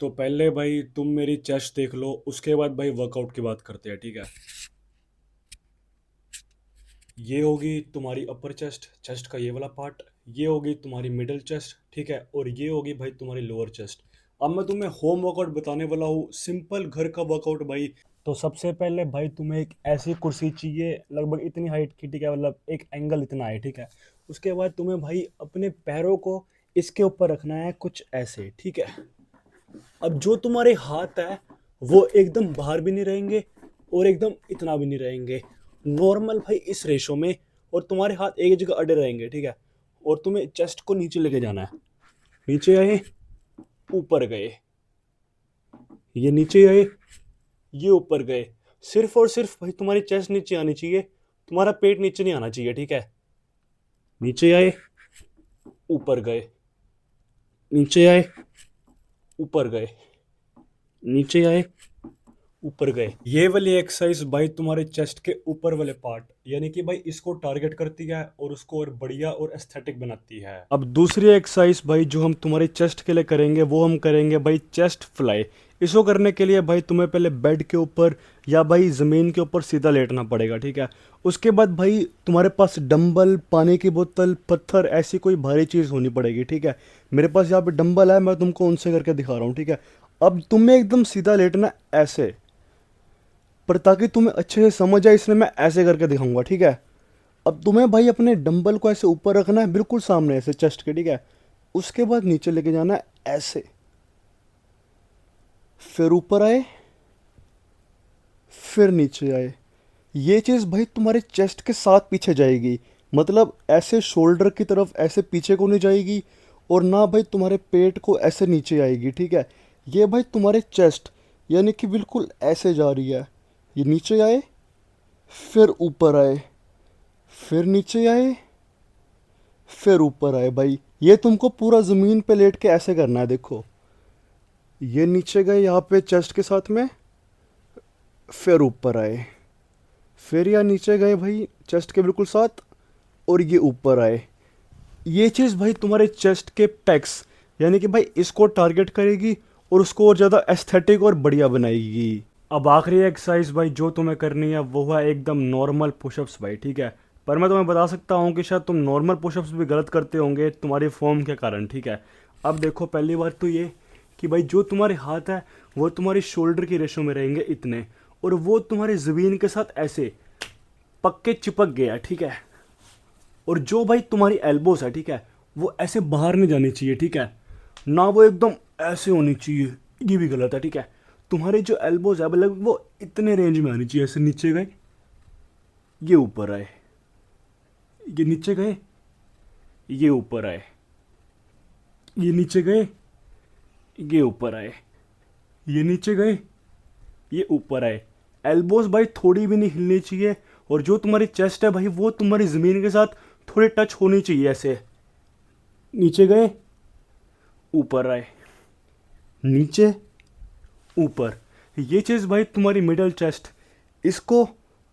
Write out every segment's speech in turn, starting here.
तो पहले भाई तुम मेरी चेस्ट देख लो, उसके बाद भाई वर्कआउट की बात करते हैं, ठीक है। ये होगी तुम्हारी अपर चेस्ट, चेस्ट का ये वाला पार्ट। ये होगी तुम्हारी मिडल चेस्ट, ठीक है। और ये होगी भाई तुम्हारी लोअर चेस्ट। अब मैं तुम्हें होम वर्कआउट बताने वाला हूँ, सिंपल घर का वर्कआउट भाई। तो सबसे पहले भाई तुम्हें एक ऐसी कुर्सी चाहिए, लगभग इतनी हाइट की, ठीक है, मतलब एक एंगल इतना है, ठीक है। उसके बाद तुम्हें भाई अपने पैरों को इसके ऊपर रखना है कुछ ऐसे, ठीक है। अब जो तुम्हारे हाथ है वो एकदम बाहर भी नहीं रहेंगे और एकदम इतना भी नहीं रहेंगे, नॉर्मल भाई इस रेशो में। और तुम्हारे हाथ एक जगह अड़े रहेंगे, ठीक है। और तुम्हें चेस्ट को नीचे लेके जाना है। नीचे आए, ऊपर गए, ये नीचे आए, ये ऊपर गए। सिर्फ और सिर्फ भाई तुम्हारी चेस्ट नीचे आनी चाहिए, तुम्हारा पेट नीचे नहीं आना चाहिए, ठीक है। नीचे आए, ऊपर गए, नीचे आए, ऊपर गए, नीचे आए, ऊपर गए। ये वाली एक्सरसाइज भाई तुम्हारे चेस्ट के ऊपर वाले पार्ट, यानी कि भाई इसको टारगेट करती है और उसको और बढ़िया और एस्थेटिक बनाती है। अब दूसरी एक्सरसाइज भाई जो हम तुम्हारे चेस्ट के लिए करेंगे, वो हम करेंगे भाई चेस्ट फ्लाई। इसको करने के लिए भाई तुम्हें पहले बेड के ऊपर या भाई ज़मीन के ऊपर सीधा लेटना पड़ेगा, ठीक है। उसके बाद भाई तुम्हारे पास डंबल, पानी की बोतल, पत्थर, ऐसी कोई भारी चीज़ होनी पड़ेगी, ठीक है। मेरे पास यहाँ पे डंबल है, मैं तुमको उनसे करके दिखा रहा हूँ, ठीक है। अब तुम्हें एकदम सीधा लेटना ऐसे, पर ताकि तुम्हें अच्छे से समझ आए इसलिए मैं ऐसे करके दिखाऊंगा, ठीक है। अब तुम्हें भाई अपने डंबल को ऐसे ऊपर रखना है, बिल्कुल सामने ऐसे चेस्ट के, ठीक है। उसके बाद नीचे लेके जाना है ऐसे, फिर ऊपर आए, फिर नीचे आए। ये चीज़ भाई तुम्हारे चेस्ट के साथ पीछे जाएगी, मतलब ऐसे शोल्डर की तरफ ऐसे पीछे को नहीं जाएगी, और ना भाई तुम्हारे पेट को ऐसे नीचे आएगी, ठीक है। ये भाई तुम्हारे चेस्ट यानी कि बिल्कुल ऐसे जा रही है। ये नीचे आए, फिर ऊपर आए, फिर नीचे आए, फिर ऊपर आए। भाई ये तुमको पूरा ज़मीन पे लेट के ऐसे करना है, देखो। ये नीचे गए यहाँ पे चेस्ट के साथ में, फिर ऊपर आए, फिर यहाँ नीचे गए भाई चेस्ट के बिल्कुल साथ, और ये ऊपर आए। ये चीज़ भाई तुम्हारे चेस्ट के पेक्स यानी कि भाई इसको टारगेट करेगी और उसको और ज़्यादा एस्थेटिक और बढ़िया बनाएगी। अब आखिरी एक्सरसाइज भाई जो तुम्हें करनी है वो है एकदम नॉर्मल पुशअप्स भाई, ठीक है। पर मैं तुम्हें बता सकता हूँ कि शायद तुम नॉर्मल पुशअप्स भी गलत करते होंगे तुम्हारी फॉर्म के कारण, ठीक है। अब देखो, पहली बात तो ये कि भाई जो तुम्हारे हाथ है वो तुम्हारी शोल्डर की रेशो में रहेंगे इतने, और वो तुम्हारे ज़मीन के साथ ऐसे पक्के चिपक गया, ठीक है। और जो भाई तुम्हारी एल्बोस है, ठीक है, वो ऐसे बाहर नहीं जानी चाहिए, ठीक है। ना वो एकदम ऐसे होनी चाहिए, ये भी गलत है, ठीक है। तुम्हारे जो एल्बोज है मतलब वो इतने रेंज में आनी चाहिए, ऐसे नीचे गए, ये ऊपर आए, ये नीचे गए, ये ऊपर आए, ये नीचे गए, ये ऊपर आए, ये नीचे गए, ये ऊपर आए। एल्बोज भाई थोड़ी भी नहीं हिलनी चाहिए, और जो तुम्हारी चेस्ट है भाई वो तुम्हारी ज़मीन के साथ थोड़ी टच होनी चाहिए, ऐसे। नीचे गए, ऊपर आए, नीचे, ऊपर। ये चीज़ भाई तुम्हारी मिडल चेस्ट इसको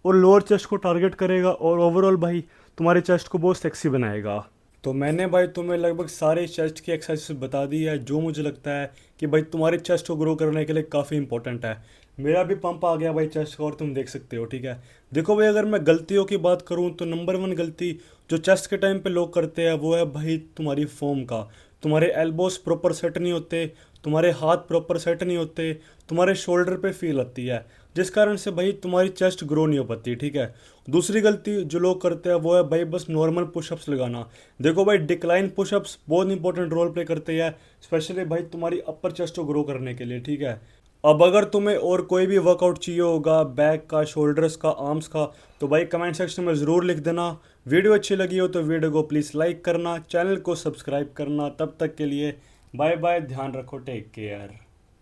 और लोअर चेस्ट को टारगेट करेगा, और ओवरऑल भाई तुम्हारे चेस्ट को बहुत सेक्सी बनाएगा। तो मैंने भाई तुम्हें लगभग सारे चेस्ट की एक्सरसाइज बता दी है, जो मुझे लगता है कि भाई तुम्हारे चेस्ट को ग्रो करने के लिए काफ़ी इंपॉर्टेंट है। मेरा भी पंप आ गया भाई चेस्ट का, और तुम देख सकते हो, ठीक है। देखो भाई, अगर मैं गलतियों की बात करूँ तो नंबर वन गलती जो चेस्ट के टाइम पे लोग करते हैं वो है भाई तुम्हारी फॉर्म का। तुम्हारे एल्बोस प्रॉपर सेट नहीं होते, तुम्हारे हाथ प्रॉपर सेट नहीं होते, तुम्हारे शोल्डर पे फील आती है, जिस कारण से भाई तुम्हारी चेस्ट ग्रो नहीं हो पाती, ठीक है। दूसरी गलती जो लोग करते हैं वो है भाई बस नॉर्मल पुशअप्स लगाना। देखो भाई, डिक्लाइन पुशअप्स बहुत इंपॉर्टेंट रोल प्ले करते हैं, स्पेशली भाई तुम्हारी अपर चेस्ट को ग्रो करने के लिए, ठीक है। अब अगर तुम्हें और कोई भी वर्कआउट चाहिए होगा बैक का, शोल्डर्स का, आर्म्स का, तो भाई कमेंट सेक्शन में ज़रूर लिख देना। वीडियो अच्छी लगी हो तो वीडियो को प्लीज़ लाइक करना, चैनल को सब्सक्राइब करना। तब तक के लिए बाय बाय, ध्यान रखो, टेक केयर।